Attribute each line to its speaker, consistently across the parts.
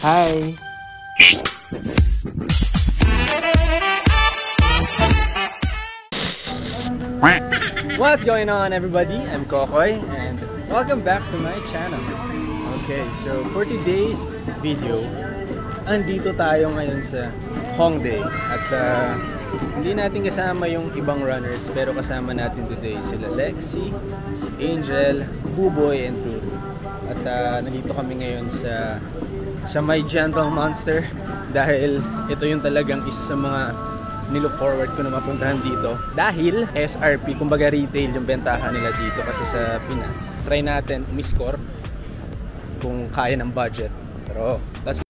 Speaker 1: Hi! What's going on, everybody? I'm Kokoy and welcome back to my channel. Okay, so for today's video, andito tayo ngayon sa Hongdae at hindi natin kasama yung ibang runners pero kasama natin today sila Lexi, Angel, Buboy, and Turu. At nandito kami ngayon sa My Gentle Monster dahil ito yung talagang isa sa mga nilook forward ko na mapuntahan dito dahil SRP, kumbaga retail yung bentahan nila dito kasi sa Pinas. Try natin umiscore kung kaya ng budget. Pero let's go.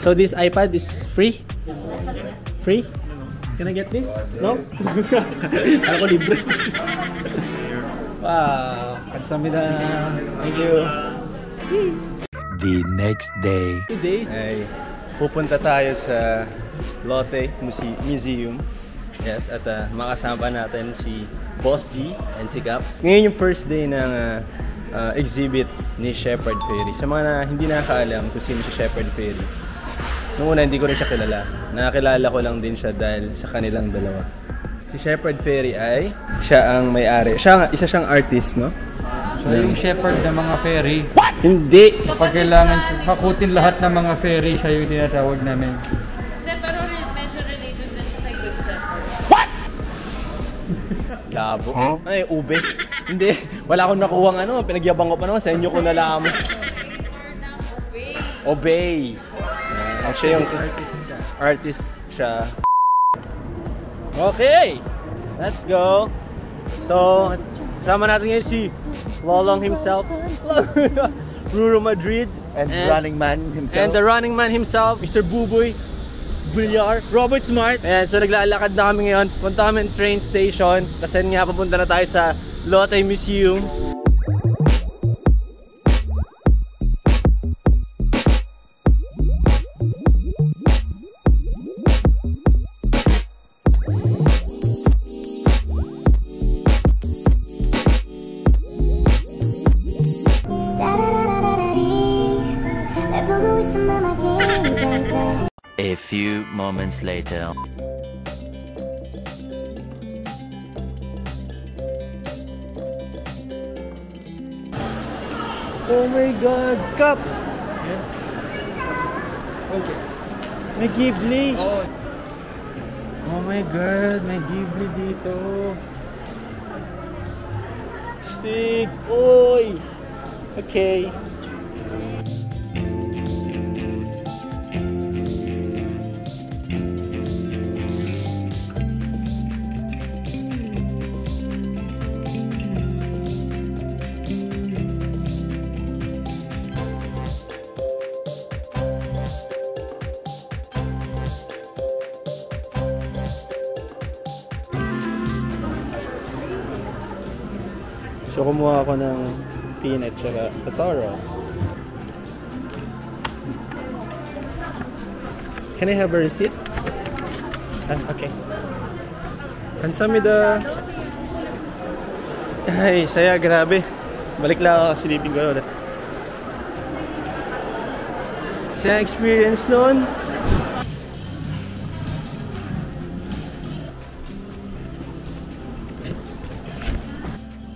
Speaker 1: So this iPad is free? Free? Can I get this? No? Alam ko libre. Wow, kamsahamnida. Thank you.
Speaker 2: The next day.
Speaker 1: Today ay pupunta tayo sa Lotte Museum. Yes, at makasama natin si Boss G and si Gap. Ngayon yung first day ng exhibit ni Shepard Fairey. Sa mga hindi nakakaalam kung sino si Shepard Fairey, noong una hindi ko rin siya kilala. Nakakilala ko lang din siya dahil sa kanilang dalawa. Si Shepard Fairey ay siya ang may-ari. Isa siyang artist, no?
Speaker 3: So yung shepherd ng mga fairy.
Speaker 1: What? Hindi!
Speaker 3: Kapag kailangan hakutin lahat ng mga fairy, siya yung tinatawag namin.
Speaker 4: Pero medyo related na siya kay Good Shepherd.
Speaker 1: What? Labo. Huh? Ay, ube. Hindi. Wala akong nakuhang pinagyabang ko pa naman. Sa inyo ko nalaman. Obey. Siya yung artist siya. Okay! Let's go! So, kasama natin ngayon si Lolong himself, Ruro Madrid,
Speaker 2: And running man himself.
Speaker 1: and the running man himself, Mr. Buboy Villar, Robert Smart. Ayan, so naglalakad na kami ngayon. Punta kami ng train station kasi nga papunta na tayo sa Lotte Museum.
Speaker 2: A few moments later.
Speaker 1: Oh my God, Cup!
Speaker 3: Yes. Okay.
Speaker 1: May Ghibli!
Speaker 3: Oh.
Speaker 1: Oh my God, may Ghibli dito. Stick! Oy! Okay. So kumuha ako ng peanut tsaka Totoro. Can I have a receipt? Okay. Kansamida. Ay, saya, grabe. Balik lang ako, silipin ko ulit. Saya experience noon.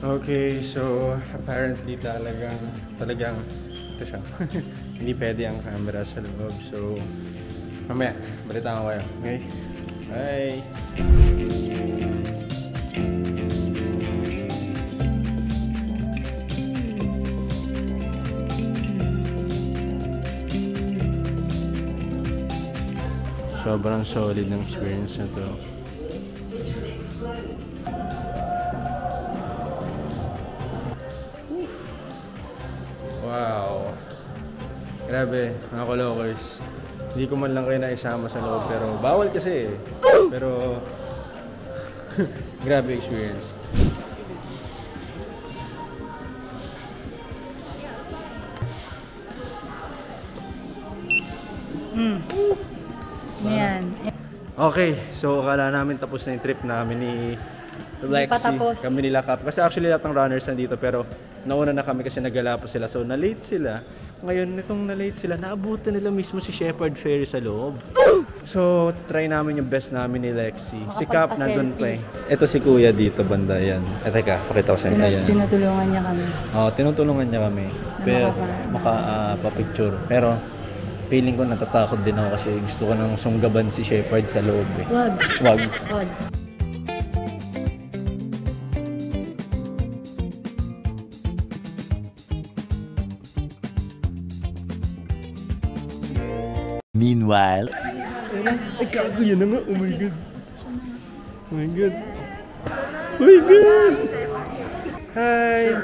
Speaker 1: Okay, so apparently talagang ito siya. Hindi pwede ang camera sa loob. So mamaya, balitaan ko kayo. Okay? Bye! Sobrang solid ng experience na to. Wow! Grabe, mga kolokers. Hindi ko man lang kayo naisama sa loob, pero bawal kasi eh. Pero grabe experience.
Speaker 4: Yan.
Speaker 1: Okay, so akala namin tapos na yung trip namin ni Lexi.
Speaker 4: pa tapos.
Speaker 1: Kami nila Kap. Kasi actually lahat ng runners nandito, pero nauna na kami kasi nagala pa sila. So na-late sila. Ngayon, nitong na-late sila, naabutan nila mismo si Shepherd Ferry sa loob. So, try namin yung best namin ni Lexi. Si Kap nandun pa eh. Ito si Kuya dito, banda yan. Teka, pakita ko sa inyo. Ayan.
Speaker 4: Tinutulungan niya kami.
Speaker 1: Oo, tinutulungan niya kami. Pero, maka-picture. Pero, feeling ko natatakot din ako kasi gusto ko nang sunggaban si Shepherd sa loob eh. Wag.
Speaker 2: Meanwhile,
Speaker 1: Ay, gago yun na nga. Oh my God. Oh my God. Oh my God. Hi.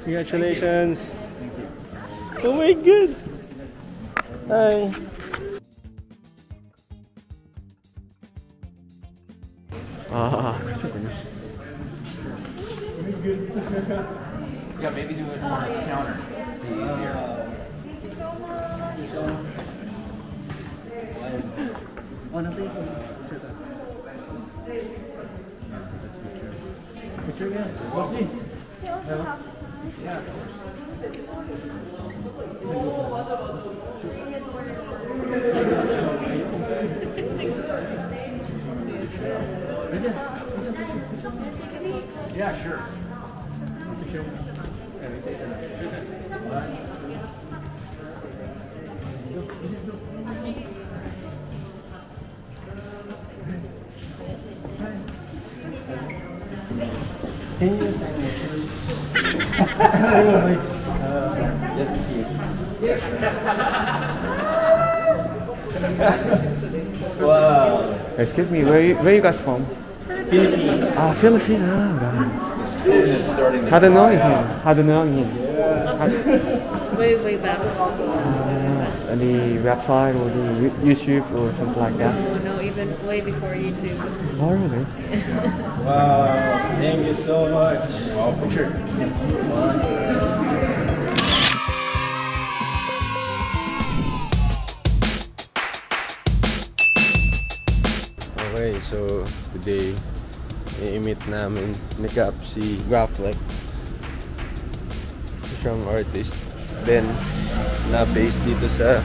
Speaker 1: Congratulations. Oh my God. Hi.
Speaker 5: Yeah, maybe do it on this counter. Be easier.
Speaker 1: Oh, nasa ito. Picture again. We'll see. Yeah.
Speaker 5: Yeah, sure.
Speaker 1: Can you sign it? Just to keep. Wow.
Speaker 6: Excuse me, where you guys from?
Speaker 1: Philippines.
Speaker 6: Ah, Philippines. Ah, guys.
Speaker 5: Starting
Speaker 6: How do you know him? How do you know him?
Speaker 4: Way back.
Speaker 6: Any website or the YouTube or something like that?
Speaker 4: No, even way before YouTube.
Speaker 6: Oh, really?
Speaker 1: Wow. Thank you so much.
Speaker 5: Wow, picture.
Speaker 1: Okay, so today i-meet namin ni Kap si Graflex. Siyang artist. Then, na-base dito sa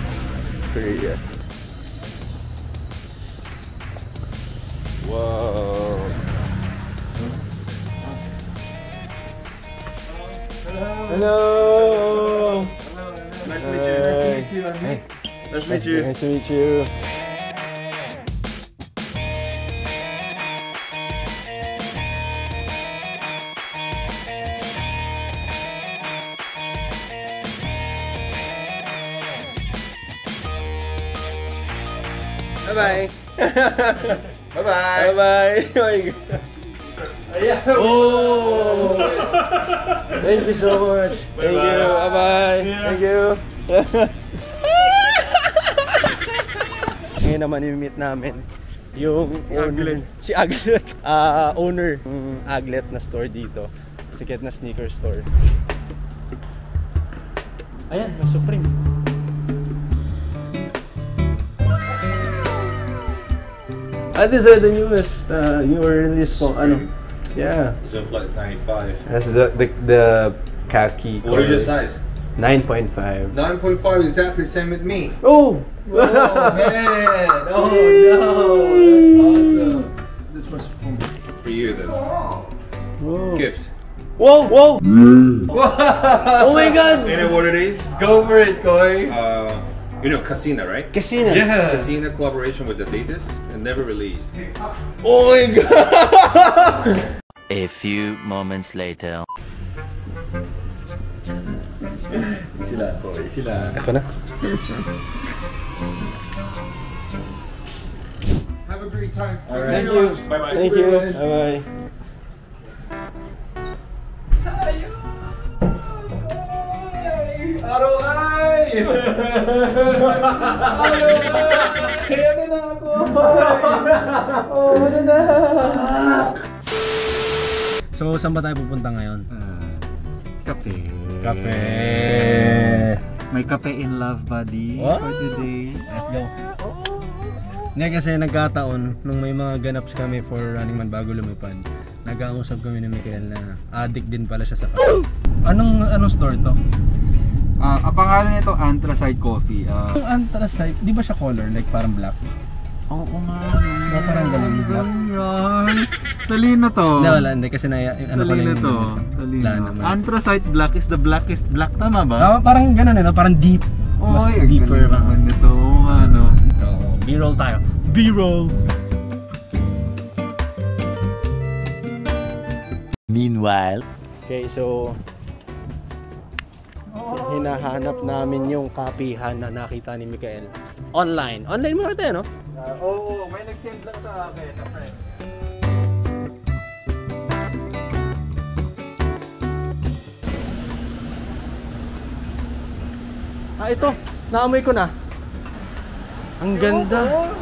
Speaker 1: Korea. Wow! Hello!
Speaker 5: Nice to meet you. Nice to meet you.
Speaker 1: Hey.
Speaker 5: Nice to meet you.
Speaker 1: Nice to meet you. Bye-bye.
Speaker 5: Bye-bye.
Speaker 1: Bye-bye. Oh my God. Oh! Thank you so much. Thank you. Bye-bye. Thank you. Ngayon naman yung meet namin yung owner, si Aglet, owner ng Aglet na store dito. Sikat na sneaker store. Ayan, may Supreme. These are the newest, newer release po. Ano? Yeah.
Speaker 5: It's in flight 95.
Speaker 1: That's the khaki.
Speaker 5: What is your size?
Speaker 1: 9.5.
Speaker 5: 9.5, exactly same with me.
Speaker 1: Oh!
Speaker 5: Oh man! Oh no! That's awesome. This was for you then.
Speaker 1: Whoa!
Speaker 5: Gift.
Speaker 1: Whoa! Whoa! Oh my God!
Speaker 5: You know what it is?
Speaker 3: Go for it, Koi.
Speaker 5: You know Casino, right?
Speaker 1: Casino.
Speaker 3: Yeah.
Speaker 5: Casino collaboration with Adidas and never released.
Speaker 1: Oh my God!
Speaker 2: A few moments later.
Speaker 5: Sila, boy. Sila.
Speaker 1: Ako na.
Speaker 5: Have a great time.
Speaker 1: Thank you.
Speaker 5: Bye-bye.
Speaker 1: Thank you. Bye-bye. So, saan ba tayo pupunta ngayon?
Speaker 3: Kape.
Speaker 1: Kape.
Speaker 3: May kape in love, buddy.
Speaker 1: What?
Speaker 3: For today.
Speaker 1: Let's go. Hindi kasi nagkataon nung may mga ganaps kami for Running Man bago lumipad. Nagkausap kami ni Mikael na addict din pala siya sa kape. Anong store to?
Speaker 3: Ang pangalan nito Anthracite Coffee.
Speaker 1: Yung anthracite, di ba siya color? Like parang black?
Speaker 3: Oo nga.
Speaker 1: Parang ganun black.
Speaker 3: Talino to.
Speaker 1: Hindi, wala. Hindi kasi
Speaker 3: Talino to. Talino. Anthracite black is the blackest black. Tama ba?
Speaker 1: Parang ganun no? Parang deep. Mas
Speaker 3: Oy,
Speaker 1: deeper.
Speaker 3: naman nito. Ano?
Speaker 1: So, B-roll tayo. B-roll!
Speaker 2: Meanwhile.
Speaker 1: Okay, so hinahanap namin yung kapihan na nakita ni Mikael online. Online mo natin, no?
Speaker 3: Oo, may nag-send lang sa akin na friend.
Speaker 1: Ito. Naamoy ko na. Ang ganda.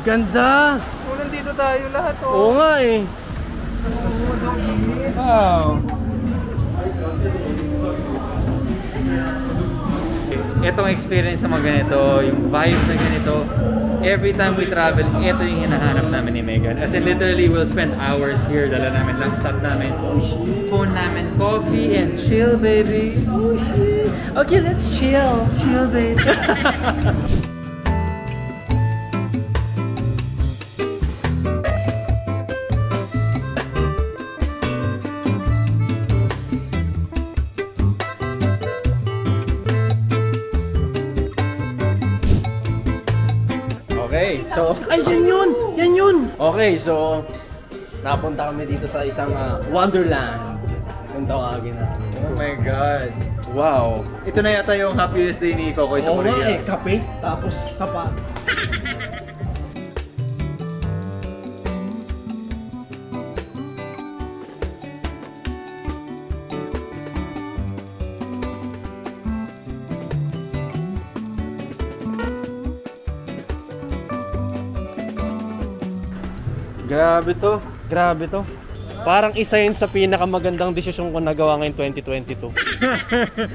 Speaker 1: Ganda.
Speaker 3: Oh, nandito tayo lahat, oh.
Speaker 1: Oo nga eh. Wow.
Speaker 3: Itong experience na mga ganito, yung vibe na ganito, every time we travel, ito yung hinahanap namin ni Megan. As in literally, we'll spend hours here, dala namin laptop namin, phone namin, coffee, and chill, baby. Oh shit.
Speaker 1: Okay, let's chill.
Speaker 3: Chill, baby.
Speaker 1: Okay, so ay yan yun! Yan yun! Okay, so napunta kami dito sa isang Wonderland. Kung tawagin na.
Speaker 3: Oh my God.
Speaker 1: Wow!
Speaker 3: Ito na yata yung happiest day ni Kokoy sa
Speaker 1: Oo nga
Speaker 3: Korea.
Speaker 1: eh, kape, tapos sapa. Grabe to, grabe to. Parang isa yun sa pinakamagandang desisyon ko nagawa ngayong 2022.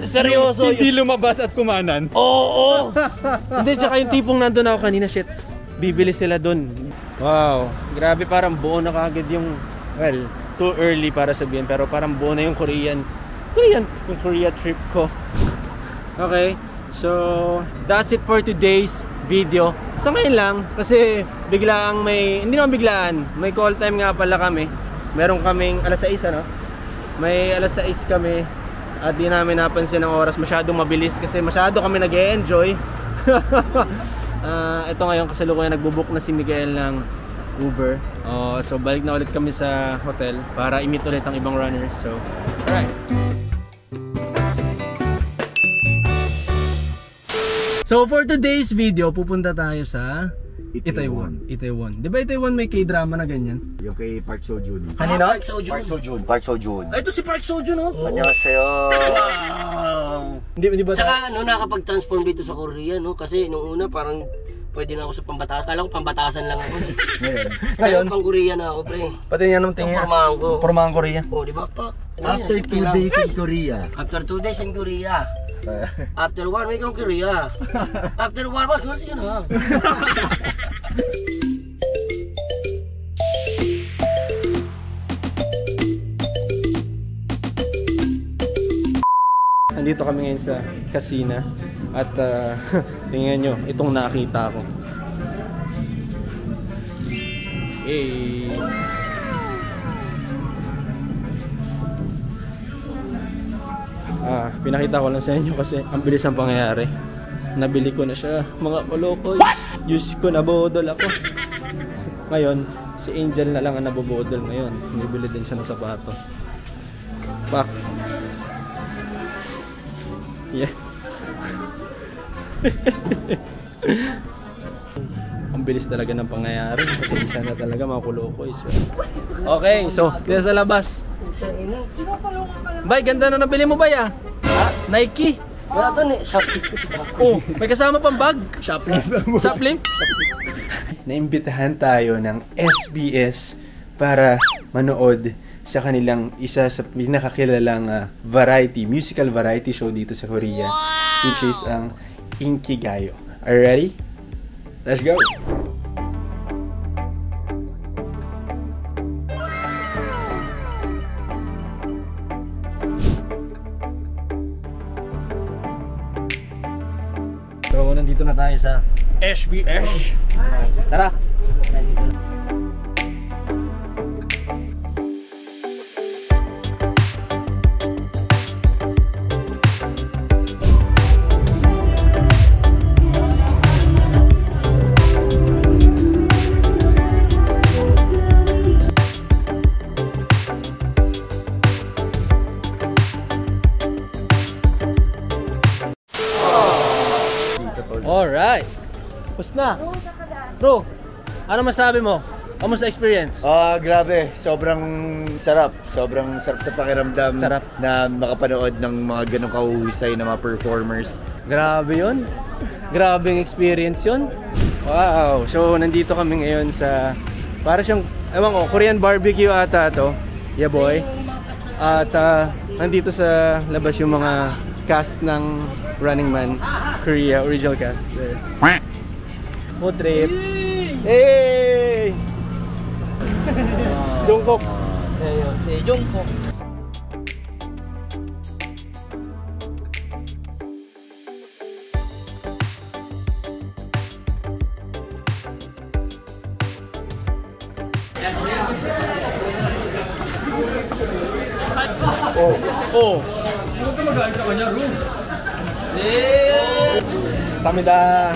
Speaker 1: Seryoso.
Speaker 3: Hindi lumabas at kumanan.
Speaker 1: Oo! Hindi, tsaka yung tipong nandun ako kanina, shit, bibili sila dun. Wow, grabe, parang buo na kagad yung, well, too early para sabihin, pero parang buo na yung Korea trip ko. Okay, so that's it for today's video. So ngayon lang, kasi biglaan hindi naman biglaan, may call time nga pala kami. Meron kaming alas 6, ano? May alas 6 kami at di namin napansin ang oras, masyadong mabilis kasi masyado kami nag-e-enjoy. Ito ngayon kasalukuyan nagbo-book na si Miguel ng Uber. So balik na ulit kami sa hotel para i-meet ulit ang ibang runners. So, alright. So for today's video, pupunta tayo sa Itaewon. Itaewon. Di ba Itaewon may K-drama na ganyan?
Speaker 7: Yung kay Park Seo-joon.
Speaker 1: Kanina?
Speaker 7: Park Seo-joon.
Speaker 1: Ay, ito si Park Seo-joon, oh.
Speaker 7: Annyeonghaseyo.
Speaker 1: Wow! Hindi ba?
Speaker 8: Tsaka nakapag-transform dito sa Korea, no? Kasi nung una parang pwede na ako sa pambatasan. Kala ko pambatasan lang ako.
Speaker 1: Ngayon?
Speaker 8: Pang Korea na ako, pre.
Speaker 1: Pati nga nung tingin.
Speaker 8: Pormahan ko.
Speaker 1: Pormahan Korea.
Speaker 8: Oh, di ba, Pak?
Speaker 7: After 2 days in Korea.
Speaker 8: After 2 days in Korea. After 1 week in Korea. After 1 month, kung sino ha?
Speaker 1: Nandito kami ngayon sa Casina at tingnan nyo, itong nakita ko. Hey. Pinakita ko lang sa inyo kasi ang bilis ang pangyayari. Nabili ko na siya, mga kolokoy. Diyos ko, nabodol ako. Ngayon, si Angel na lang ang nabobodol ngayon. Nibili din siya ng sapato. Pak. Yes. Ang bilis talaga ng pangyayari. Pasensya na talaga mga kolokoy. Okay, so dito sa labas. Bay, ganda na nabili mo ba ya? Nike?
Speaker 8: Wala to ni Shopee.
Speaker 1: Oh, may kasama pang bag. Shoplift? Naimbitahan tayo ng SBS para manood sa kanilang isa sa pinakakilalang musical variety show dito sa Korea, which is ang Inkigayo. Are you ready? Let's go! So, nandito na tayo sa SBS. Tara! Alright! Tapos na! Bro, ano masabi mo? Kamusta experience?
Speaker 7: Grabe, sobrang sarap. Sobrang sarap sa pakiramdam.
Speaker 1: Sarap.
Speaker 7: Na makapanood ng mga ganong kahuhusay na mga performers.
Speaker 1: Grabe yun. Grabing experience yun. Wow! So, nandito kami ngayon sa para siyang, ewan ko, Korean barbecue ata to. Yeah boy. At nandito sa labas yung mga cast ng Running Man Korea, original cast. Food trip. Hey! Jungkook.
Speaker 8: Ayun, si Jungkook.
Speaker 1: Oh. Samida.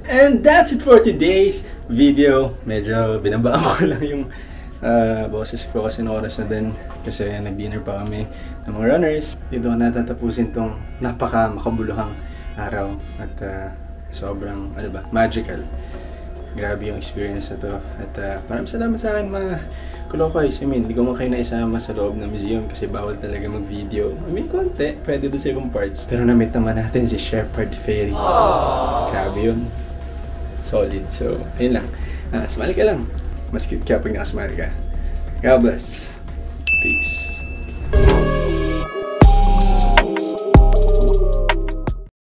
Speaker 1: And that's it for today's video. Medyo binabaan ko lang yung boses ko kasi oras na din kasi nag-dinner pa kami ng mga runners. Dito natatapusin tong napaka makabuluhang araw at sobrang magical. Grabe yung experience na to. At maraming salamat sa akin mga kulokoys. I mean, hindi ko man kayo naisama sa loob ng museum kasi bawal talaga mag-video. I mean, konti. Pwede doon sa ibang parts. Pero na-meet naman natin si Shepard Fairey. Grabe yun. Solid. So, ayun lang. Smile ka lang. Mas cute ka pag nakasmile ka. God bless. Peace.